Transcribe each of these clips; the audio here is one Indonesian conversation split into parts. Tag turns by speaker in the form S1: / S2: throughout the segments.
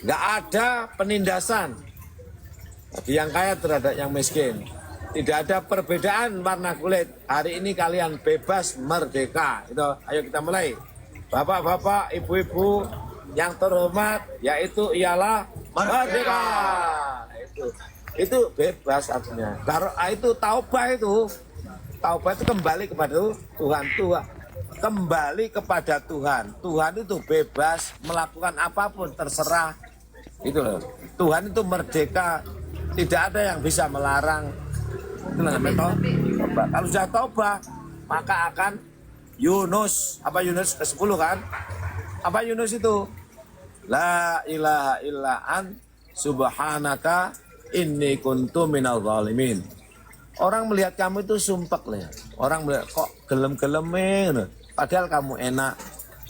S1: Nggak ada penindasan bagi yang kaya terhadap yang miskin. Tidak ada perbedaan warna kulit. Hari ini kalian bebas merdeka. Itu, ayo kita mulai. Bapak-bapak, ibu-ibu yang terhormat, yaitu ialah merdeka. Itu bebas artinya. Itu taubah itu. Taubah itu kembali kepada Tuhan. Kembali kepada Tuhan. Tuhan itu bebas melakukan apapun, terserah. Itu loh. Tuhan itu merdeka. Tidak ada yang bisa melarang. Itu namanya tobat. Kalau sudah tobat, maka akan Yunus. Apa Yunus ke-10 kan? Apa Yunus itu? La ilaha illa an subhanaka inni kuntu minal zalimin. Orang melihat kamu itu sumpek lah. Orang melihat kok gelem-gelemin. Padahal kamu enak.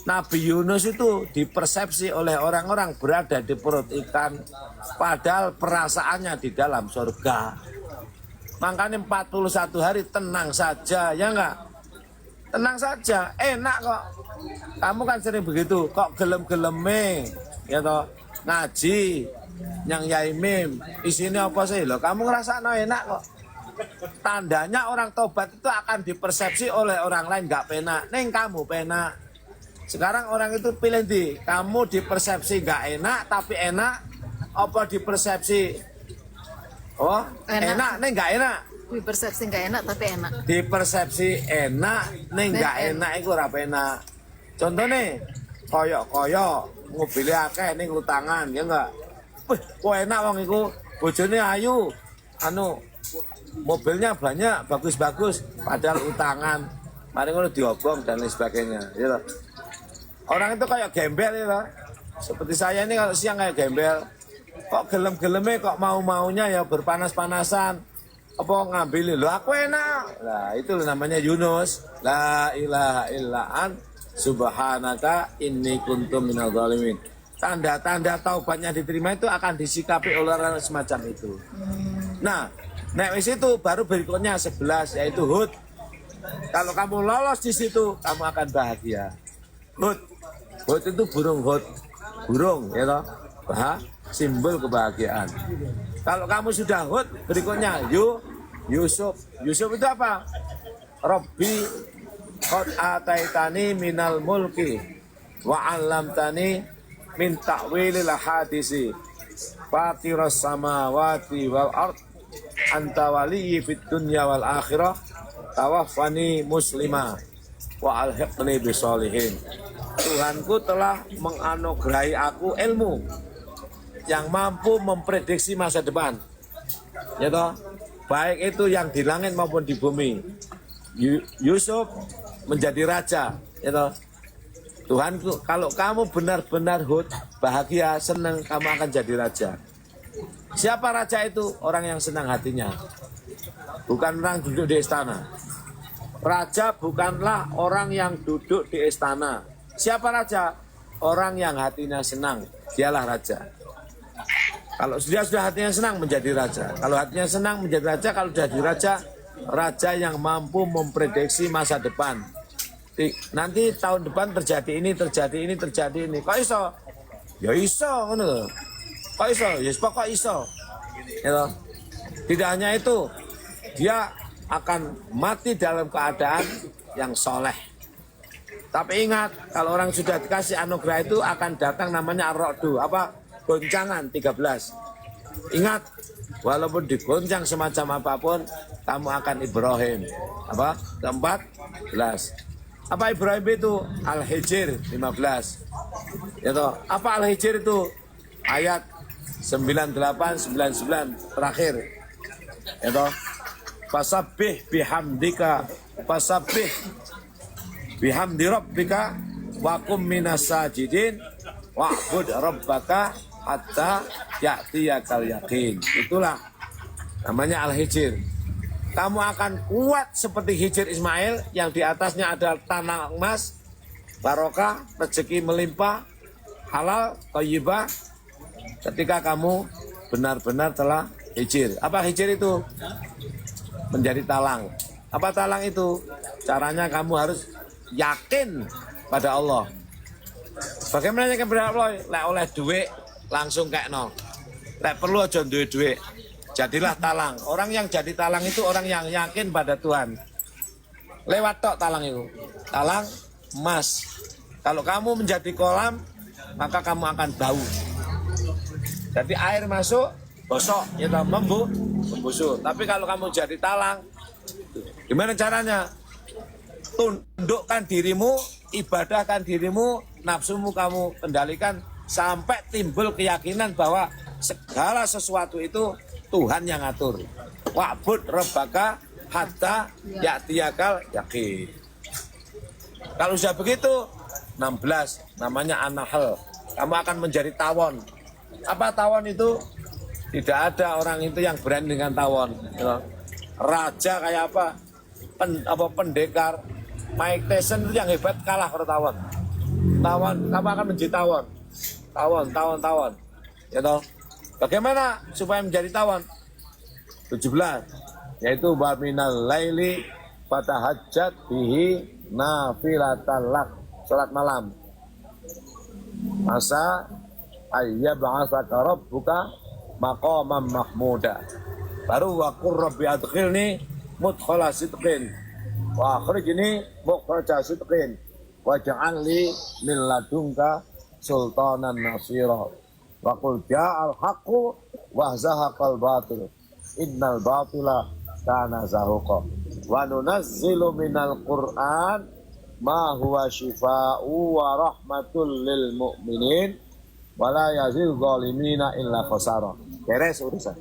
S1: Nabi Yunus itu dipersepsi oleh orang-orang berada di perut ikan. Padahal perasaannya di dalam surga. Makanya 41 hari tenang saja, ya enggak? Tenang saja, enak kok. Kamu kan sering begitu, kok gelem-geleme, ya toh, ngaji, yang yaimim, isinya apa sih? Loh, kamu ngerasa enak kok. Tandanya orang tobat itu akan dipersepsi oleh orang lain nggak penak. Neng kamu penak. Sekarang orang itu pilih di, kamu dipersepsi nggak enak tapi enak, apa dipersepsi oh enak neng nggak enak?
S2: Dipersepsi nggak enak tapi enak.
S1: Dipersepsi enak neng nggak enak itu ora penak. Contohnya koyok mobilnya akeh ning utangan ya enggak. Kok enak wong iku bojone ayu anu mobilnya banyak bagus-bagus padahal utangan. Mari ngono diobong dan lain sebagainya ya. Orang itu kayak gembel ya. Seperti saya ini kalau siang kayak gembel. Kok gelem-geleme kok mau-maunya ya berpanas-panasan. Apa ngambilin lo aku enak. Nah, itu namanya Yunus. La ilaha illa an subhanaka inni kuntum minal zalimin. Tanda-tanda taubatnya diterima itu akan disikapi oleh orang semacam itu. Nah, wis itu baru berikutnya 11 yaitu Hud. Kalau kamu lolos di situ, kamu akan bahagia. Hud itu burung Hud. Burung ya toh. Simbol kebahagiaan. Kalau kamu sudah Hud, berikutnya Yusuf. Yusuf itu apa? Rabbi qad ataitani minal mulki wa 'allamtani min ta'wilil hadisi fatiras samawati wal ard anta waliyyi fid dunya wal akhirah tawaffani muslima wa alhiqni bisolihin. Tuhanku telah menganugerahi aku ilmu yang mampu memprediksi masa depan, ya toh, baik itu yang di langit maupun di bumi. Yusuf menjadi raja, ya toh. Tuhanku, kalau kamu benar-benar Hud, bahagia, senang, kamu akan jadi raja. Siapa raja itu? Orang yang senang hatinya, bukan orang duduk di istana. Raja bukanlah orang yang duduk di istana. Siapa raja? Orang yang hatinya senang, dialah raja. Kalau sudah hatinya senang menjadi raja. Kalau hatinya senang menjadi raja. Kalau jadi raja, raja yang mampu memprediksi masa depan. Nanti tahun depan terjadi ini. Kok iso? Ya iso, ngono. Kok iso? Ya kok iso. Ya, tidak hanya itu, dia akan mati dalam keadaan yang soleh. Tapi ingat, kalau orang sudah dikasih anugerah itu akan datang namanya ar-ra'du. Apa? Goncangan 13. Ingat, walaupun digoncang semacam apapun, kamu akan Ibrahim. Apa? Ke-14. Apa Ibrahim itu? Al-Hijr 15. Ya toh. Apa Al-Hijr itu? Ayat 98 99 terakhir. Ya toh. Fasabbih bihamdika bihamdi rabbika wa qum minas sajidin wa'bud rabbaka hatta ya'tiyakal yaqin. Itulah namanya Al-Hijr. Kamu akan kuat seperti Hijr Ismail yang di atasnya ada tanah emas, barokah, rezeki melimpah, halal, thayyibah. Ketika kamu benar-benar telah Hijr. Apa Hijr itu? Menjadi talang. Apa talang itu? Caranya kamu harus yakin pada Allah. Bagaimana yang berapa? Lek oleh duit langsung kayak no. Lek perlu aja duit. Jadilah talang. Orang yang jadi talang itu orang yang yakin pada Tuhan. Lewat tok talang itu. Talang emas. Kalau kamu menjadi kolam, maka kamu akan bau. Jadi air masuk, bosok, ya membusuk. Tapi kalau kamu jadi talang, gimana caranya? Tundukkan dirimu, ibadahkan dirimu, nafsumu kamu kendalikan sampai timbul keyakinan bahwa segala sesuatu itu Tuhan yang ngatur. Wa'bud rabbaka hatta ya'tiyakal yaqin. Kalau sudah begitu 16 namanya an-nahl. Kamu akan menjadi tawon. Apa tawon itu? Tidak ada orang itu yang berani dengan tawon. Raja kayak apa? Pendekar Mike Tyson itu yang hebat kalah ke tawon. Tawon, kamu akan menjadi tawon. Tawon. Ya toh? Bagaimana supaya menjadi tawon? 17. Yaitu wa minal laili fatahajjat bihi nafilatan lak. Salat malam. Masa ayyab'atsaka rabbuka maqaman mahmuda. Baru wa qur rabbi adkhilni mudkhala sidqin wa akhrijni mukhraja sidqin waj'al li min ladunka sultanan nasira wa qul ja'al haqqu wa zahaqal batil innal batila kana zahuqa wa nunazzilu minal qur'an ma huwa shifaa'u wa rahmatul lil mu'minin wa la yazil zalimina illa khasara. Beres urusan.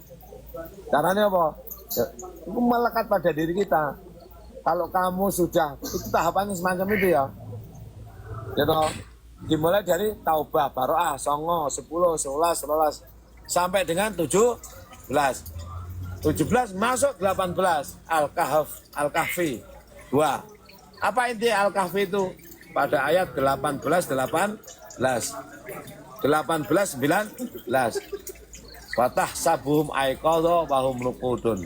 S1: Caranya apa? Itu melekat pada diri kita. Kalau kamu sudah, itu tahapannya semacam itu ya. Gitu. Dimulai dari taubah, baro'ah, songo, 10, 11, 12, sampai dengan 17. 17 masuk 18. Al-Kahfi 2. Apa inti Al-Kahfi itu? Pada ayat 18, 19. Watah sabuhum aiqadha wa hum nuqudun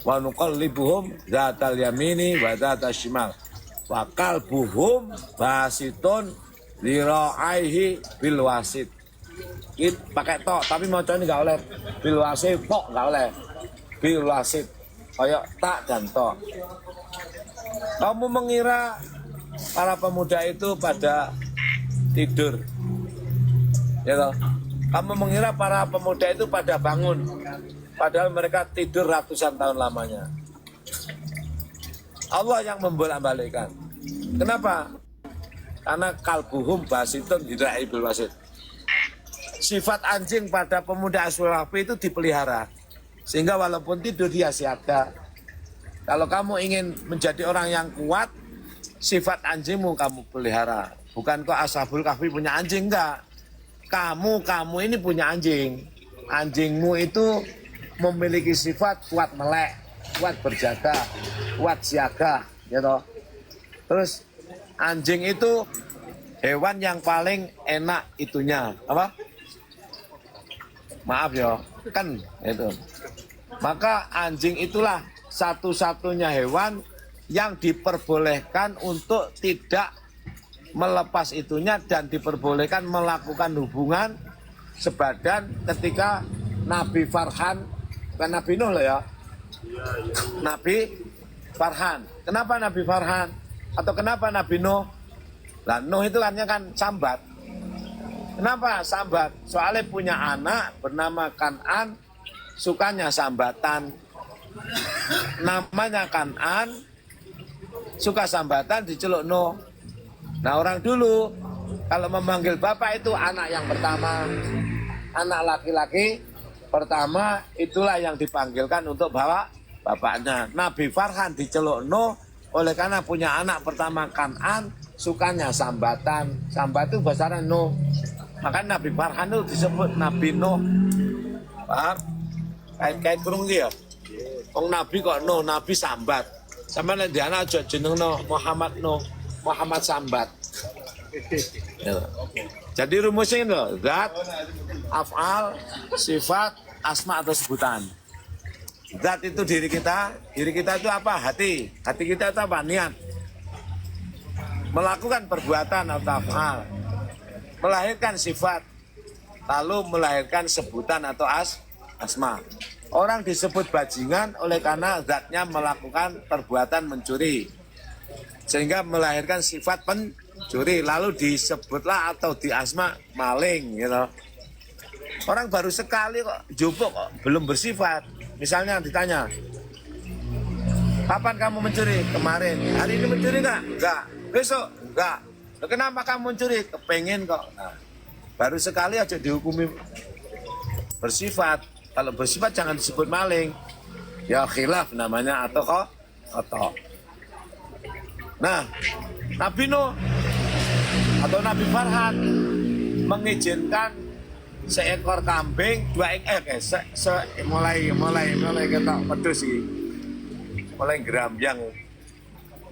S1: wa nuqallibuhum zatal yamini wa zatal shimal wa qalbuhum basitun lira'aihi bil wasit. Ini pakai tok tapi macam ini enggak oleh bil wasit tok enggak oleh bil wasit kayak tak dan tok. Kamu mengira para pemuda itu pada tidur, ya toh? Kamu mengira para pemuda itu pada bangun, padahal mereka tidur ratusan tahun lamanya. Allah yang membolak-balikkan. Kenapa? Karena kalbuhum basitun dirai bil wasit. Sifat anjing pada pemuda Ashabul Kahfi itu dipelihara, sehingga walaupun tidur dia siaga. Kalau kamu ingin menjadi orang yang kuat, sifat anjingmu kamu pelihara. Bukan kok Ashabul Kahfi punya anjing, enggak. Kamu ini punya anjing. Anjingmu itu memiliki sifat kuat melek, kuat berjaga, kuat siaga, gitu. Terus anjing itu hewan yang paling enak itunya, apa? Maaf ya, kan itu. Maka anjing itulah satu-satunya hewan yang diperbolehkan untuk tidak melepas itunya dan diperbolehkan melakukan hubungan sebadan ketika Nabi Farhan, bukan Nabi Nuh loh ya, Nabi Farhan. Kenapa Nabi Farhan? Atau kenapa Nabi Nuh? Lah Nuh itu kan sambat. Kenapa sambat? Soalnya punya anak bernama Kan'an, sukanya sambatan. Namanya Kan'an, suka sambatan, diceluk Nuh. Nah orang dulu kalau memanggil bapak itu anak yang pertama, anak laki-laki pertama itulah yang dipanggilkan untuk bawa bapaknya. Nabi Farhan diceluk Nuh oleh karena punya anak pertama Kan'an, sukanya sambatan. Sambat itu bahasa Nuh. Maka Nabi Farhan itu disebut Nabi Nuh. Paham? Kait-kait kurung dia. Wong Nabi kok Nuh, Nabi sambat. Sama nanti anak aja jeneng Nuh, Muhammad Nuh. Muhammad sambat. Ya. Jadi rumusnya itu zat, af'al, sifat, asma atau sebutan. Zat itu diri kita itu apa? Hati kita itu apa? Niat. Melakukan perbuatan atau af'al. melahirkan sifat, lalu melahirkan sebutan atau asma. Orang disebut bajingan oleh karena zatnya melakukan perbuatan mencuri, sehingga melahirkan sifat pencuri, lalu disebutlah atau diasma maling gitu. Orang baru sekali kok jupuk kok belum bersifat. Misalnya ditanya, kapan kamu mencuri? Kemarin. Hari ini mencuri enggak? Enggak. Besok? Enggak. Loh, kenapa kamu mencuri? Kepengen kok. Nah, baru sekali aja dihukumi bersifat. Kalau bersifat jangan disebut maling. Ya khilaf namanya atau kotok. Nah, Nabi Nuh atau Nabi Farhan mengizinkan seekor kambing, mulai kita pedus sih, mulai gerambyang.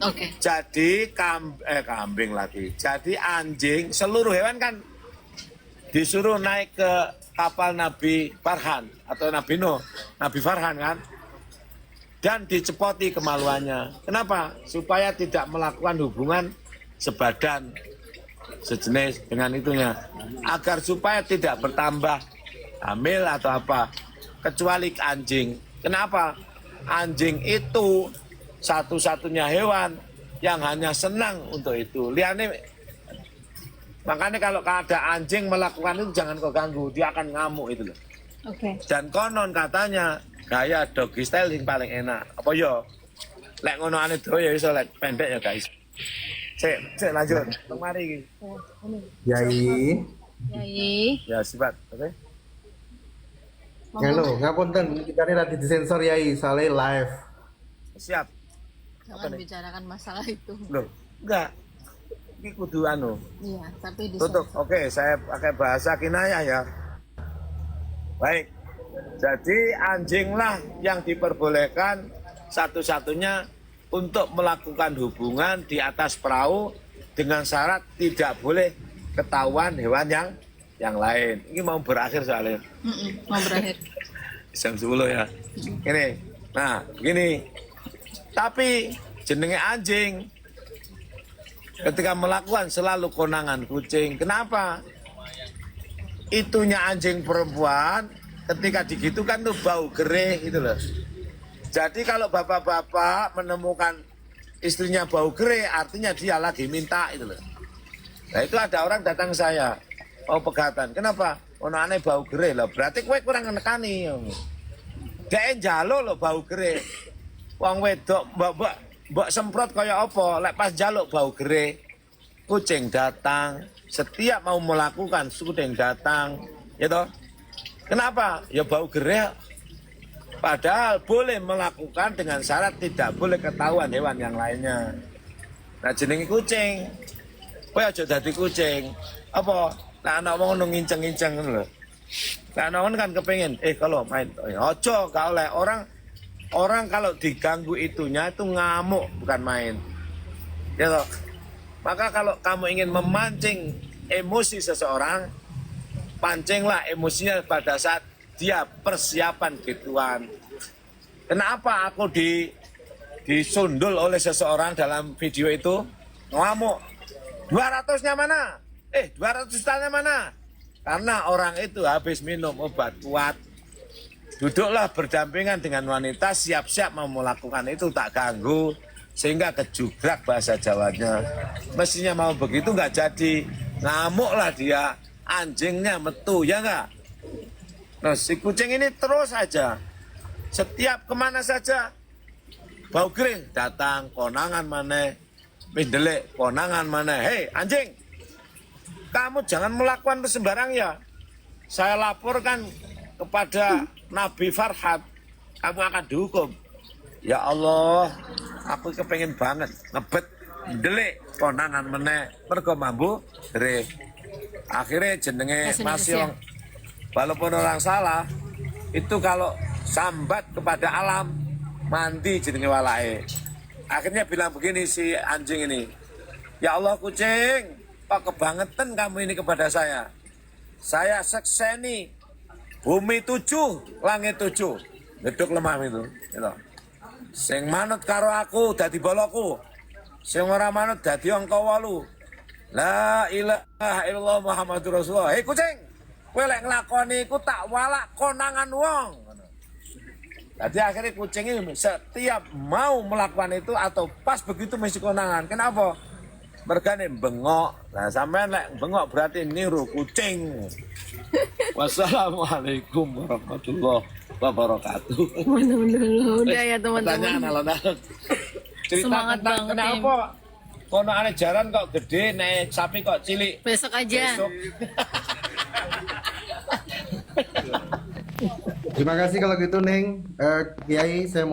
S2: Oke.
S1: Jadi kambing lagi. Jadi anjing, seluruh hewan kan disuruh naik ke kapal Nabi Farhan atau Nabi Nuh, Nabi Farhan kan, dan dicepoti kemaluannya. Kenapa? Supaya tidak melakukan hubungan sebadan sejenis dengan itunya, agar supaya tidak bertambah hamil atau apa, kecuali anjing. Kenapa? Anjing itu satu-satunya hewan yang hanya senang untuk itu. Makanya kalau ada anjing melakukan itu jangan kau ganggu, dia akan ngamuk itu loh.
S2: Oke.
S1: Dan konon katanya gaya doggy style yang paling enak. Apa yo? Lek ngono ane do ya iso lek pendek ya guys. Cek lanjut. Mari.
S3: Yai.
S2: Yai.
S1: Ya sifat, oke.
S3: Halo, ngapunten kita ini lagi disensor Yai, soalnya live.
S1: Siap.
S2: Jangan bicarakan masalah itu.
S1: Loh, enggak. Ini kudu anu.
S2: Iya, tapi di
S1: Tutup. Oke, saya pakai bahasa kinayah ya. Baik. Jadi anjinglah yang diperbolehkan satu-satunya untuk melakukan hubungan di atas perahu dengan syarat tidak boleh ketahuan hewan yang lain. Ini mau berakhir soalnya.
S2: Mau berakhir.
S1: Jam 10 ya. Ini. Nah, gini. Tapi jenenge anjing ketika melakukan selalu konangan kucing. Kenapa? Itunya anjing perempuan ketika digitukan tuh bau gereh gitu loh. Jadi kalau bapak-bapak menemukan istrinya bau gereh, artinya dia lagi minta itu loh. Nah itu ada orang datang saya, mau pegatan. Kenapa? Ono aneh bau gereh loh. Berarti kowe kurang nekani. Dia njalo loh bau gereh. Wong wedok mbok semprot kaya apa? Lek pas njaluk bau gereh, kucing datang. Setiap mau melakukan kucing datang, ya toh. Kenapa? Ya bau gereh. Padahal boleh melakukan dengan syarat tidak boleh ketahuan hewan yang lainnya. Nah jenenge kucing. Kowe aja dadi kucing. Apa? Nah anak wong ngono nginceng-nginceng ngono lho. Nah anak kan kepengen, kalau main ojo gak oleh orang kalau diganggu itunya itu ngamuk bukan main. Ya toh. Maka kalau kamu ingin memancing emosi seseorang, pancinglah emosinya pada saat dia persiapan gituan. Kenapa aku disundul oleh seseorang dalam video itu? Ngamuk. 200-nya mana? 200 jutanya mana? Karena orang itu habis minum obat kuat. Duduklah berdampingan dengan wanita, siap-siap mau melakukan itu, tak ganggu. Sehingga kejugrak bahasa Jawanya. Mestinya mau begitu nggak jadi. Ngamuklah dia, anjingnya metu, ya nggak? Nah si kucing ini terus aja, setiap kemana saja, bau kering, datang, konangan mana, pindelik, konangan mana. Hei anjing, kamu jangan melakukan itu sembarang ya. Saya laporkan kepada Nabi Farhan, kamu akan dihukum. Ya Allah, aku kepengen banget ngebet, pindelik, konangan mana, mergo mambu, akhirnya jenenge masih walaupun orang salah, itu kalau sambat kepada alam, mandi jenenge walae. Akhirnya bilang begini si anjing ini, ya Allah kucing, kok kebangetan kamu ini kepada saya. Saya sekseni, bumi 7, langit 7. Geduk lemah itu. Gitu. Sing manut karo aku dadi bolokku, sing ora manut dadi angka 8. La ilaha illallah Muhammadur Rasulullah. Hei kucing, kowe lek nglakoni iku tak walak konangan wong. Jadi akhirnya kucing ini setiap mau melakukan itu atau pas begitu mesti konangan. Kenapa? Mergane bengok. Nah, sampean lek bengok berarti niru kucing. Wassalamualaikum warahmatullahi wabarakatuh.
S2: Udah ya
S1: Pertanyaan
S2: teman-teman.
S1: alon-alon. Cerita
S2: Semangat
S1: tentang
S2: banget,
S1: kenapa kono ane jaran kok gede, naik sapi kok cilik.
S2: Besok aja.
S1: Besok.
S3: Terima kasih kalau gitu Neng. Kiai saya